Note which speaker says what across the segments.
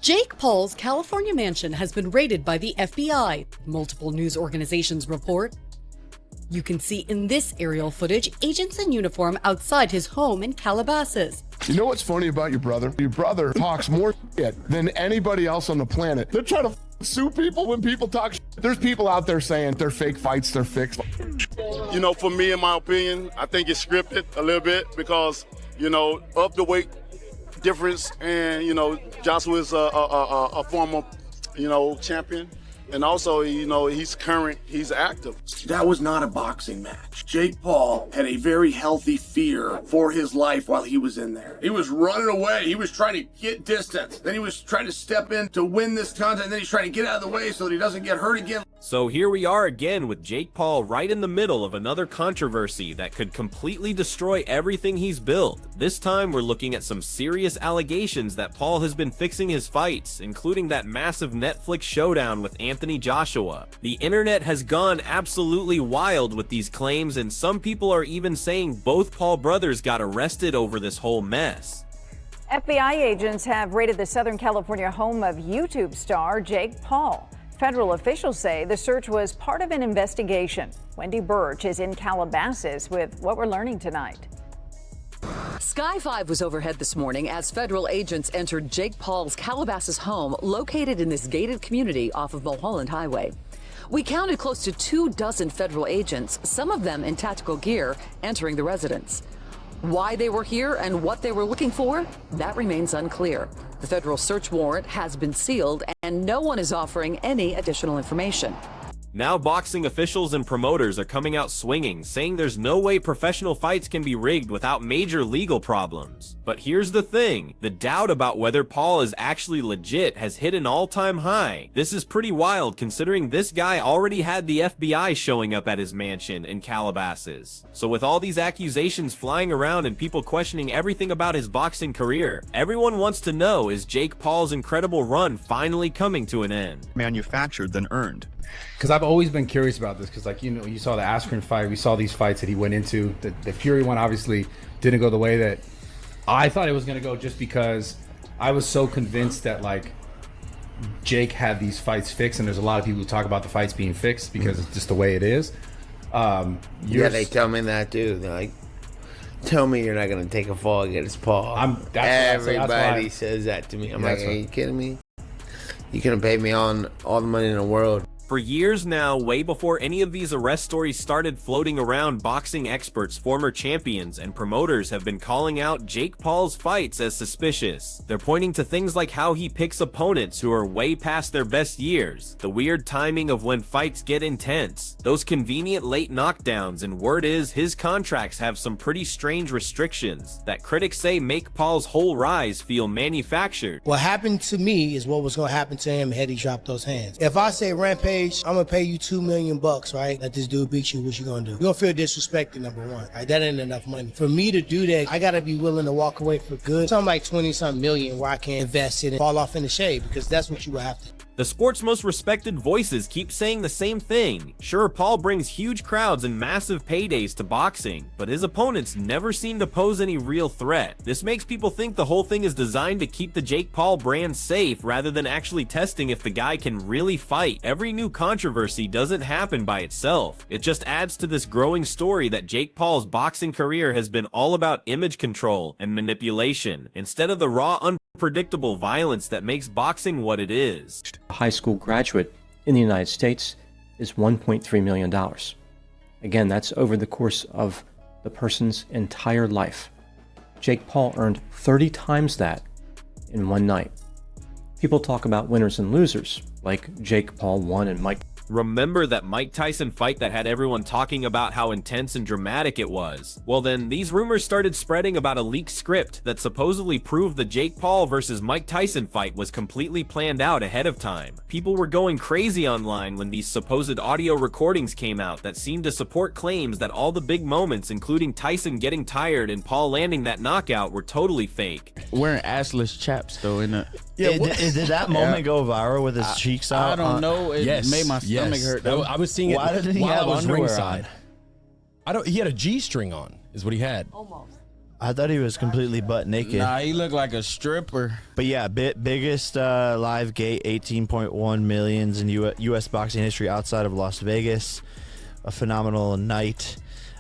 Speaker 1: Jake Paul's California mansion has been raided by the FBI, multiple news organizations report. You can see in this aerial footage agents in uniform outside his home in Calabasas.
Speaker 2: You know what's funny about your brother? Your brother talks more shit than anybody else on the planet. They're trying to sue people when people talk shit. There's people out there saying they're fake fights, they're fixed.
Speaker 3: You know, for me, in my opinion, I think it's scripted a little bit because, you know, of the weight difference, and, you know, Joshua's a former, you know, champion. And also, you know, he's current, he's active.
Speaker 4: That was not a boxing match. Jake Paul had a very healthy fear for his life while he was in there. He was running away. He was trying to get distance. Then he was trying to step in to win this contest. And then he's trying to get out of the way so that he doesn't get hurt again.
Speaker 5: So here we are again with Jake Paul right in the middle of another controversy that could completely destroy everything he's built. This time we're looking at some serious allegations that Paul has been fixing his fights, including that massive Netflix showdown with Anthony Joshua. The internet has gone absolutely wild with these claims, and some people are even saying both Paul brothers got arrested over this whole mess.
Speaker 6: FBI agents have raided the Southern California home of YouTube star Jake Paul. Federal officials say the search was part of an investigation. Wendy Birch is in Calabasas with what we're learning tonight.
Speaker 7: Sky 5 was overhead this morning as federal agents entered Jake Paul's Calabasas home located in this gated community off of Mulholland Highway. We counted close to 24 federal agents, some of them in tactical gear, entering the residence. Why they were here and what they were looking for, that remains unclear. The federal search warrant has been sealed and no one is offering any additional information.
Speaker 5: Now boxing officials and promoters are coming out swinging, saying there's no way professional fights can be rigged without major legal problems. But here's the thing, the doubt about whether Paul is actually legit has hit an all-time high. This is pretty wild considering this guy already had the FBI showing up at his mansion in Calabasas. So with all these accusations flying around and people questioning everything about his boxing career, everyone wants to know, is Jake Paul's incredible run finally coming to an end?
Speaker 8: Manufactured than earned.
Speaker 9: Because I've always been curious about this, because, like, you know, you saw the Askren fight, we saw these fights that he went into. The Fury one obviously didn't go the way that I thought it was going to go, just because I was so convinced that, like, Jake had these fights fixed, and there's a lot of people who talk about the fights being fixed because it's just the way it is.
Speaker 10: Yeah, they tell me that too. They're like, tell me you're not going to take a fall against Paul. Everybody says that to me. I'm like, are you kidding me? You could have paid me on all the money in the world.
Speaker 5: For years now, way before any of these arrest stories started floating around, boxing experts, former champions, and promoters have been calling out Jake Paul's fights as suspicious. They're pointing to things like how he picks opponents who are way past their best years, the weird timing of when fights get intense, those convenient late knockdowns, and word is his contracts have some pretty strange restrictions that critics say make Paul's whole rise feel manufactured.
Speaker 11: What happened to me is what was going to happen to him had he dropped those hands. If I say Rampage, I'm gonna pay you $2 million, right? Let this dude beat you, what you gonna do? You're gonna feel disrespected, number one. Right? That ain't enough money. For me to do that, I gotta be willing to walk away for good. Something like 20-something million where I can invest it and fall off in the shade, because that's what you would have to do.
Speaker 5: The sport's most respected voices keep saying the same thing. Sure, Paul brings huge crowds and massive paydays to boxing, but his opponents never seem to pose any real threat. This makes people think the whole thing is designed to keep the Jake Paul brand safe rather than actually testing if the guy can really fight. Every new controversy doesn't happen by itself. It just adds to this growing story that Jake Paul's boxing career has been all about image control and manipulation, instead of the raw, unpredictable violence that makes boxing what it is.
Speaker 12: A high school graduate in the United States is $1.3 million. Again, that's over the course of the person's entire life. Jake Paul earned 30 times that in one night. People talk about winners and losers, like Jake Paul won and Mike.
Speaker 5: Remember that Mike Tyson fight that had everyone talking about how intense and dramatic it was? Well then, these rumors started spreading about a leaked script that supposedly proved the Jake Paul versus Mike Tyson fight was completely planned out ahead of time. People were going crazy online when these supposed audio recordings came out that seemed to support claims that all the big moments, including Tyson getting tired and Paul landing that knockout, were totally fake.
Speaker 13: Wearing assless chaps though, isn't it?
Speaker 14: Yeah, did that moment go viral with his cheeks out?
Speaker 13: I don't know. It made my stomach hurt.
Speaker 14: I was seeing it
Speaker 13: Why didn't he
Speaker 14: while
Speaker 13: have
Speaker 14: I was
Speaker 13: underwear
Speaker 14: ringside.
Speaker 13: on?
Speaker 14: He had a G-string on, is what he had.
Speaker 6: Almost.
Speaker 14: I thought he was completely butt naked.
Speaker 13: Nah, he looked like a stripper.
Speaker 14: But yeah, biggest live gate, 18.1 millions in U.S. boxing history outside of Las Vegas. A phenomenal night.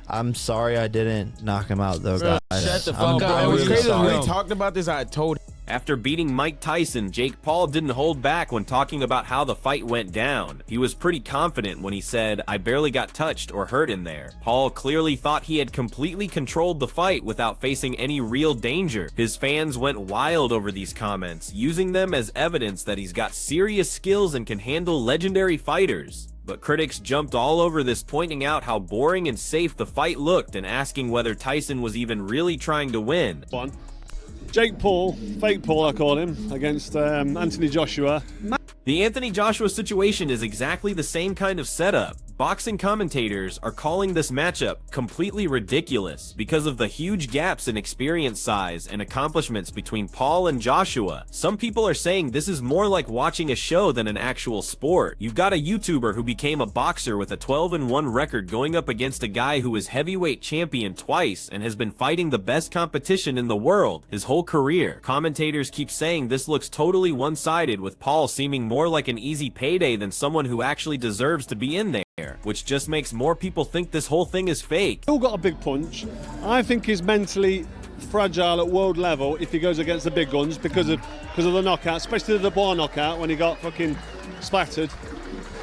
Speaker 14: I'm sorry I didn't knock him out, though, guys.
Speaker 13: Shut the fuck up. It was crazy when we talked about this. I told him.
Speaker 5: After beating Mike Tyson, Jake Paul didn't hold back when talking about how the fight went down. He was pretty confident when he said, "I barely got touched or hurt in there." Paul clearly thought he had completely controlled the fight without facing any real danger. His fans went wild over these comments, using them as evidence that he's got serious skills and can handle legendary fighters. But critics jumped all over this, pointing out how boring and safe the fight looked and asking whether Tyson was even really trying to win.
Speaker 8: Jake Paul, fake Paul I call him, against Anthony Joshua.
Speaker 5: The Anthony Joshua situation is exactly the same kind of setup. Boxing commentators are calling this matchup completely ridiculous because of the huge gaps in experience size and accomplishments between Paul and Joshua. Some people are saying this is more like watching a show than an actual sport. You've got a YouTuber who became a boxer with a 12-1 record going up against a guy who is heavyweight champion twice and has been fighting the best competition in the world his whole career. Commentators keep saying this looks totally one-sided, with Paul seeming more like an easy payday than someone who actually deserves to be in there, which just makes more people think this whole thing is fake.
Speaker 8: Still got a big punch. I think he's mentally fragile at world level if he goes against the big guns because of the knockout, especially the bar knockout when he got fucking splattered.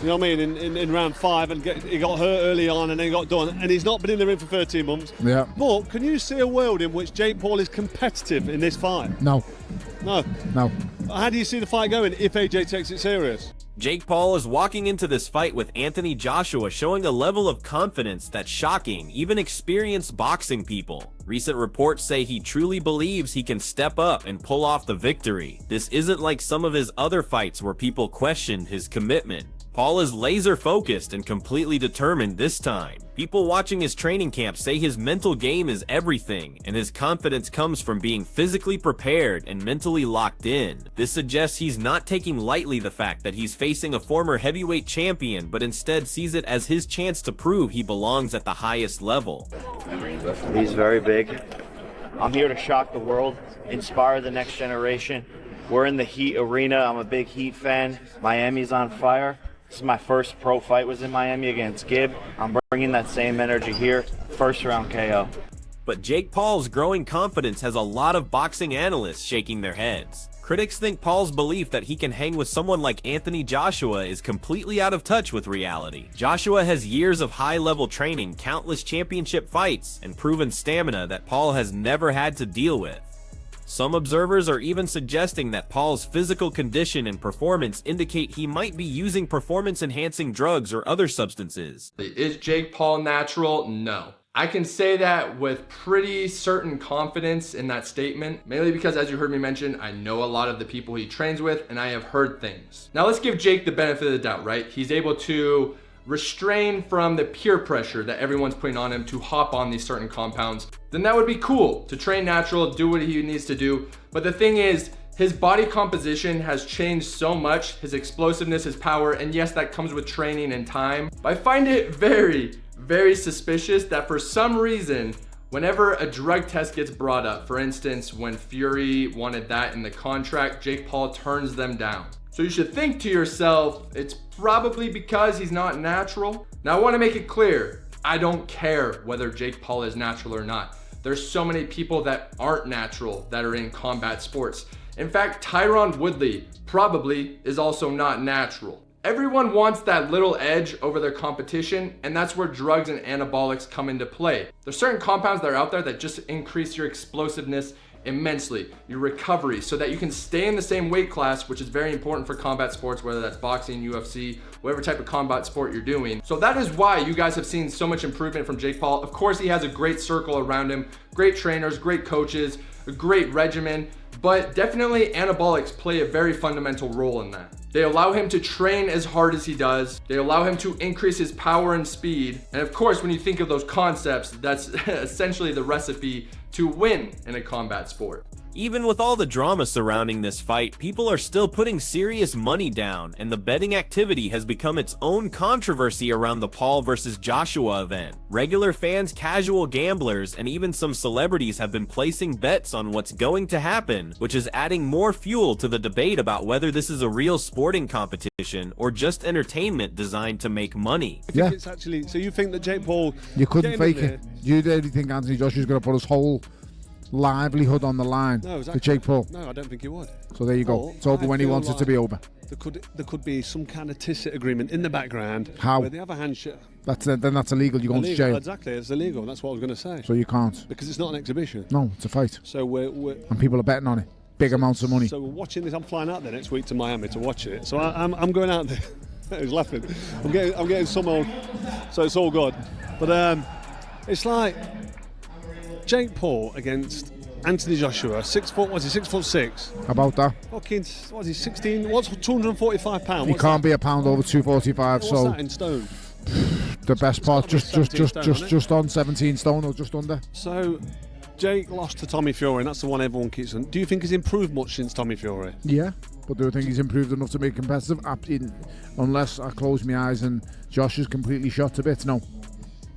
Speaker 8: You know what I mean? In round 5, and he got hurt early on and then got done, and he's not been in the ring for 13 months.
Speaker 15: Yeah.
Speaker 8: But can you see a world in which Jake Paul is competitive in this fight?
Speaker 15: No.
Speaker 8: No.
Speaker 15: No.
Speaker 8: How do you see the fight going if AJ takes it serious?
Speaker 5: Jake Paul is walking into this fight with Anthony Joshua showing a level of confidence that's shocking even experienced boxing people. Recent reports say he truly believes he can step up and pull off the victory. This isn't like some of his other fights where people questioned his commitment. Paul is laser focused and completely determined this time. People watching his training camp say his mental game is everything, and his confidence comes from being physically prepared and mentally locked in. This suggests he's not taking lightly the fact that he's facing a former heavyweight champion, but instead sees it as his chance to prove he belongs at the highest level.
Speaker 16: He's very big. I'm here to shock the world, inspire the next generation. We're in the Heat arena. I'm a big Heat fan. Miami's on fire. This is my first pro fight, was in Miami against Gibb. I'm bringing that same energy here. First round KO.
Speaker 5: But Jake Paul's growing confidence has a lot of boxing analysts shaking their heads. Critics think Paul's belief that he can hang with someone like Anthony Joshua is completely out of touch with reality. Joshua has years of high-level training, countless championship fights, and proven stamina that Paul has never had to deal with. Some observers are even suggesting that Paul's physical condition and performance indicate he might be using performance-enhancing drugs or other substances.
Speaker 17: Is Jake Paul natural? No. I can say that with pretty certain confidence in that statement, mainly because, as you heard me mention, I know a lot of the people he trains with and I have heard things. Now let's give Jake the benefit of the doubt, right? He's able to restrain from the peer pressure that everyone's putting on him to hop on these certain compounds. Then that would be cool to train natural, do what he needs to do. But the thing is, his body composition has changed so much, his explosiveness, his power, and yes, that comes with training and time. But I find it very, very suspicious that for some reason, whenever a drug test gets brought up, for instance, when Fury wanted that in the contract, Jake Paul turns them down. So you should think to yourself, it's probably because he's not natural. Now I want to make it clear, I don't care whether Jake Paul is natural or not. There's so many people that aren't natural that are in combat sports. In fact, Tyron Woodley probably is also not natural. Everyone wants that little edge over their competition, and that's where drugs and anabolics come into play. There's certain compounds that are out there that just increase your explosiveness immensely, your recovery, so that you can stay in the same weight class, which is very important for combat sports, whether that's boxing, UFC, whatever type of combat sport you're doing. So that is why you guys have seen so much improvement from Jake Paul. Of course, he has a great circle around him, great trainers, great coaches, a great regimen, but definitely anabolics play a very fundamental role in that. They allow him to train as hard as he does. They allow him to increase his power and speed. And of course, when you think of those concepts, that's essentially the recipe to win in a combat sport.
Speaker 5: Even with all the drama surrounding this fight, people are still putting serious money down, and the betting activity has become its own controversy around the Paul versus Joshua event. Regular fans, casual gamblers, and even some celebrities have been placing bets on what's going to happen, which is adding more fuel to the debate about whether this is a real sporting competition or just entertainment designed to make money.
Speaker 8: I think it's actually, so you think that Jake Paul...
Speaker 15: You couldn't fake it. You really think Anthony Joshua's going to put his whole livelihood on the line for Jake Paul?
Speaker 8: No, I don't think he would.
Speaker 15: So there you go. It's over when he wants it to be over.
Speaker 8: There could be some kind of tacit agreement in the background.
Speaker 15: How?
Speaker 8: Where they have a handshake.
Speaker 15: Then that's illegal. You're going to jail.
Speaker 8: Exactly, it's illegal. That's what I was going to say.
Speaker 15: So you can't.
Speaker 8: Because it's not an exhibition.
Speaker 15: No, it's a fight.
Speaker 8: So we're
Speaker 15: and people are betting on it. Big amounts of money.
Speaker 8: So we're watching this. I'm flying out there next week to Miami to watch it. So I'm going out there. He's laughing. I'm getting some old. So it's all good. But it's like Jake Paul against Anthony Joshua, 6 foot. Was he 6'6"?
Speaker 15: About that.
Speaker 8: Fucking, what is he? 16. What's 245 pounds?
Speaker 15: He can't be a pound over 245.
Speaker 8: What's
Speaker 15: so
Speaker 8: that in stone?
Speaker 15: The best part, just on 17 stone or just under.
Speaker 8: So Jake lost to Tommy Fury, and that's the one everyone keeps on. Do you think he's improved much since Tommy Fury?
Speaker 15: Yeah, but do I think he's improved enough to make competitive? Unless I close my eyes and Josh is completely shot to bits, no.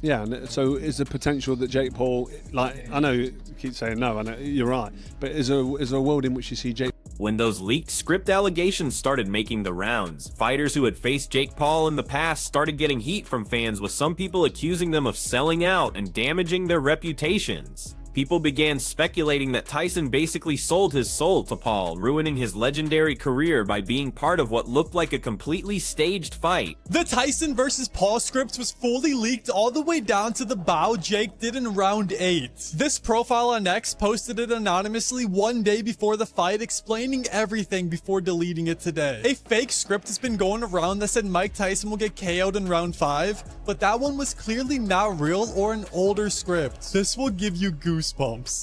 Speaker 8: Yeah, and so is the potential that Jake Paul, like, I know you keep saying no, I know you're right, but is there a world in which you see Jake?
Speaker 5: When those leaked script allegations started making the rounds, fighters who had faced Jake Paul in the past started getting heat from fans, with some people accusing them of selling out and damaging their reputations. People began speculating that Tyson basically sold his soul to Paul, ruining his legendary career by being part of what looked like a completely staged fight.
Speaker 18: The Tyson versus Paul script was fully leaked all the way down to the bow Jake did in round 8. This profile on X posted it anonymously one day before the fight, explaining everything before deleting it today. A fake script has been going around that said Mike Tyson will get KO'd in round 5, but that one was clearly not real or an older script. This will give you goosebumps.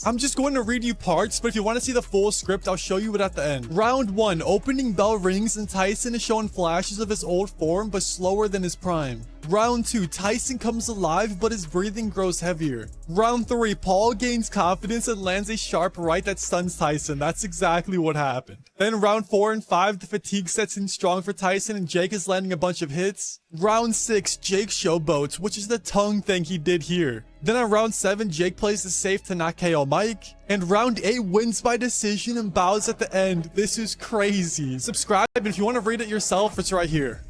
Speaker 18: I'm just going to read you parts, but if you want to see the full script, I'll show you it at the end. Round 1, opening bell rings and Tyson is showing flashes of his old form, but slower than his prime. Round 2, Tyson comes alive, but his breathing grows heavier. Round 3, Paul gains confidence and lands a sharp right that stuns Tyson. That's exactly what happened. Then round 4 and 5, the fatigue sets in strong for Tyson and Jake is landing a bunch of hits. Round 6, Jake showboats, which is the tongue thing he did here. Then on round 7, Jake plays it safe to not KO Mike. And round 8 wins by decision and bows at the end. This is crazy. Subscribe, and if you want to read it yourself, it's right here.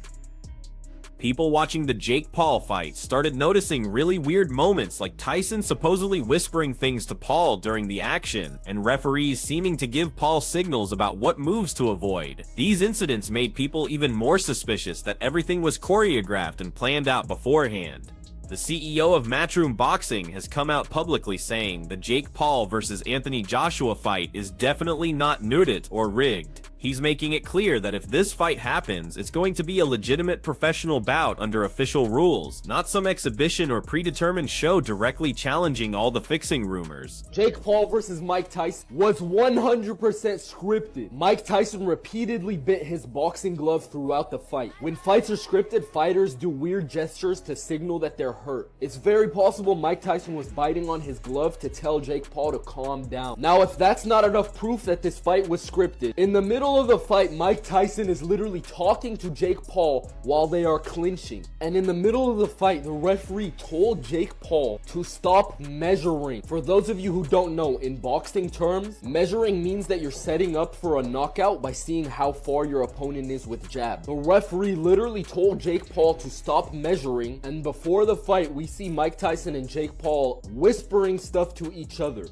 Speaker 5: People watching the Jake Paul fight started noticing really weird moments, like Tyson supposedly whispering things to Paul during the action, and referees seeming to give Paul signals about what moves to avoid. These incidents made people even more suspicious that everything was choreographed and planned out beforehand. The CEO of Matchroom Boxing has come out publicly saying the Jake Paul versus Anthony Joshua fight is definitely not nudit or rigged. He's making it clear that if this fight happens, it's going to be a legitimate professional bout under official rules, not some exhibition or predetermined show directly challenging all the fixing rumors.
Speaker 19: Jake Paul versus Mike Tyson was 100% scripted. Mike Tyson repeatedly bit his boxing glove throughout the fight. When fights are scripted, fighters do weird gestures to signal that they're hurt. It's very possible Mike Tyson was biting on his glove to tell Jake Paul to calm down. Now, if that's not enough proof that this fight was scripted, in the middle of the fight, Mike Tyson is literally talking to Jake Paul while they are clinching. And in the middle of the fight, the referee told Jake Paul to stop measuring. For those of you who don't know, in boxing terms, measuring means that you're setting up for a knockout by seeing how far your opponent is with jab. The referee literally told Jake Paul to stop measuring, and before the fight, we see Mike Tyson and Jake Paul whispering stuff to each other.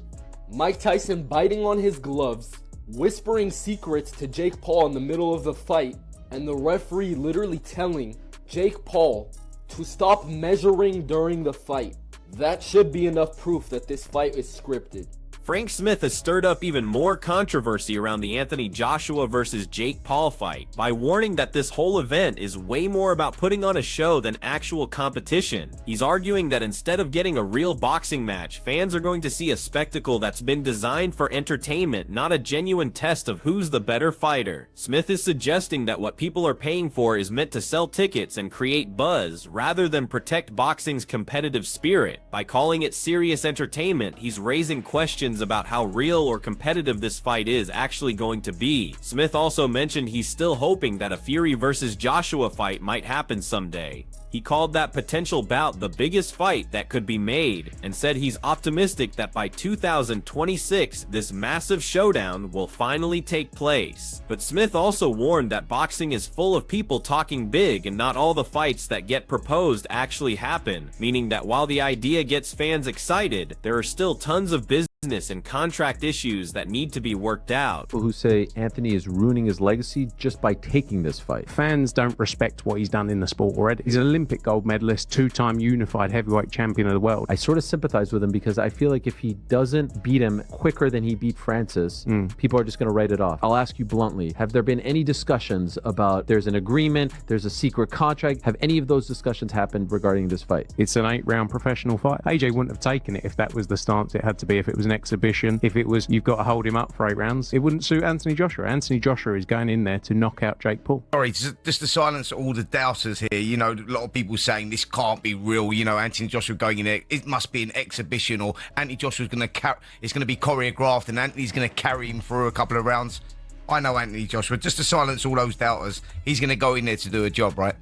Speaker 19: Mike Tyson biting on his gloves, whispering secrets to Jake Paul in the middle of the fight, and the referee literally telling Jake Paul to stop measuring during the fight. That should be enough proof that this fight is scripted.
Speaker 5: Frank Smith has stirred up even more controversy around the Anthony Joshua versus Jake Paul fight by warning that this whole event is way more about putting on a show than actual competition. He's arguing that instead of getting a real boxing match, fans are going to see a spectacle that's been designed for entertainment, not a genuine test of who's the better fighter. Smith is suggesting that what people are paying for is meant to sell tickets and create buzz rather than protect boxing's competitive spirit. By calling it serious entertainment, he's raising questions about how real or competitive this fight is actually going to be. Smith also mentioned he's still hoping that a Fury versus Joshua fight might happen someday. He called that potential bout the biggest fight that could be made, and said he's optimistic that by 2026, this massive showdown will finally take place. But Smith also warned that boxing is full of people talking big and not all the fights that get proposed actually happen, meaning that while the idea gets fans excited, there are still tons of business and contract issues that need to be worked out.
Speaker 20: People who say Anthony is ruining his legacy just by taking this fight. Fans don't respect what he's done in the sport already. He's an Olympic gold medalist, two-time unified heavyweight champion of the world. I sort of sympathize with him because I feel like if he doesn't beat him quicker than he beat Francis, people are just going to write it off. I'll ask you bluntly, have there been any discussions about there's an agreement, there's a secret contract? Have any of those discussions happened regarding this fight?
Speaker 21: It's an 8-round professional fight. AJ wouldn't have taken it if that was the stance it had to be, if it was an exhibition, if it was you've got to hold him up for 8 rounds. It wouldn't suit Anthony Joshua. Anthony Joshua is going in there to knock out Jake Paul.
Speaker 22: Sorry, just to silence all the doubters here, you know, a lot of people saying this can't be real, you know, Anthony Joshua going in there, it must be an exhibition, or Anthony Joshua's going to it's going to be choreographed and Anthony's going to carry him through a couple of rounds. I know Anthony Joshua, just to silence all those doubters, he's going to go in there to do a job, right?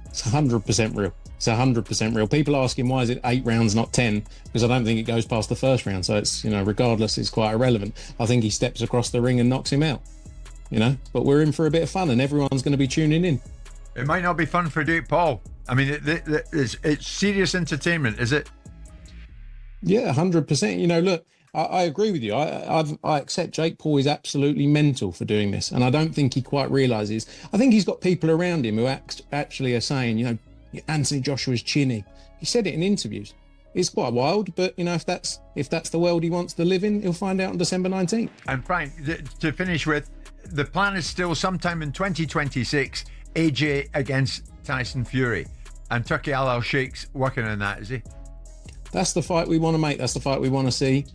Speaker 21: It's 100% real. It's 100% real. People asking why is it 8 rounds, not 10? Because I don't think it goes past the first round. So it's, you know, regardless, it's quite irrelevant. I think he steps across the ring and knocks him out, you know, but we're in for a bit of fun and everyone's going to be tuning in.
Speaker 23: It might not be fun for Jake Paul. I mean, it's serious entertainment, is it?
Speaker 21: Yeah, 100%. You know, look, I agree with you. I accept Jake Paul is absolutely mental for doing this. And I don't think he quite realizes. I think he's got people around him who actually are saying, you know, Anthony Joshua's chinny. He said it in interviews. It's quite wild, but, you know, if that's the world he wants to live in, he'll find out on December 19th.
Speaker 23: And Frank, to finish with, the plan is still sometime in 2026, AJ against Tyson Fury. And Turki Al-Sheikh's working on that, is he?
Speaker 21: That's the fight we want to make. That's the fight we want to see.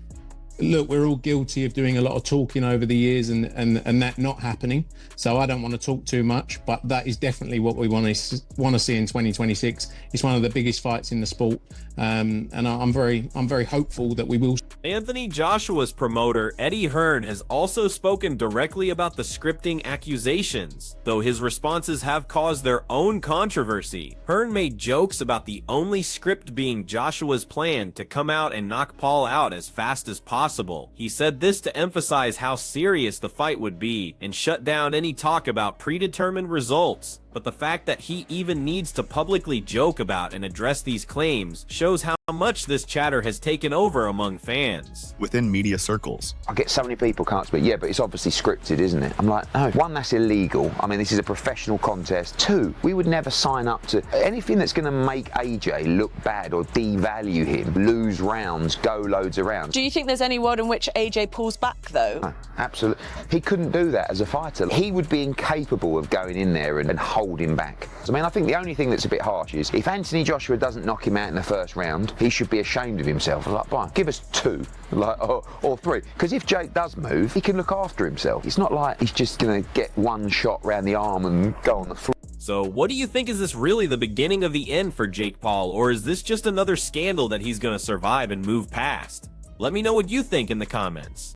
Speaker 21: Look, we're all guilty of doing a lot of talking over the years and that not happening. So I don't want to talk too much, but that is definitely what we want to see in 2026. It's one of the biggest fights in the sport, and I'm very hopeful that we will.
Speaker 5: Anthony Joshua's promoter, Eddie Hearn, has also spoken directly about the scripting accusations, though his responses have caused their own controversy. Hearn made jokes about the only script being Joshua's plan to come out and knock Paul out as fast as possible. He said this to emphasize how serious the fight would be and shut down any talk about predetermined results. But the fact that he even needs to publicly joke about and address these claims shows how much this chatter has taken over among fans.
Speaker 24: Within media circles,
Speaker 25: I get so many people can't speak. Yeah, but it's obviously scripted, isn't it? I'm like, no. 1, that's illegal. I mean, this is a professional contest. 2, we would never sign up to anything that's going to make AJ look bad or devalue him, lose rounds, go loads of rounds.
Speaker 26: Do you think there's any world in which AJ pulls back, though?
Speaker 25: No, absolutely. He couldn't do that as a fighter. He would be incapable of going in there and holding back. I mean, I think the only thing that's a bit harsh is if Anthony Joshua doesn't knock him out in the first round, he should be ashamed of himself. Like, fine, give us 2, like, or 3. Because if Jake does move, he can look after himself. It's not like he's just going to get one shot round the arm and go on the floor.
Speaker 5: So what do you think? Is this really the beginning of the end for Jake Paul, or is this just another scandal that he's going to survive and move past? Let me know what you think in the comments.